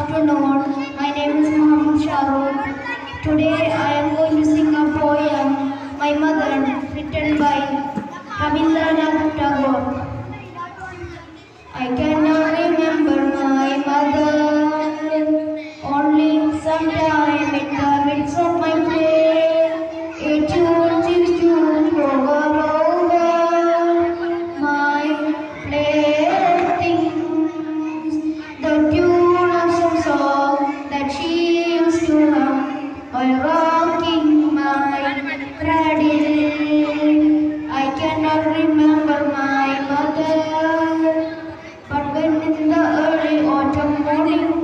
afternoon. My name is Mohammed Shahrukh. Today I am going to sing a poem, My Mother, written by Rabindranath Tagore. I cannot remember my mother, only sometime in the midst of my play, a tune seems to over my playthings. The tune of some song that she used to hum while rocking my cradle. I cannot remember my mother, but when in the early autumn morning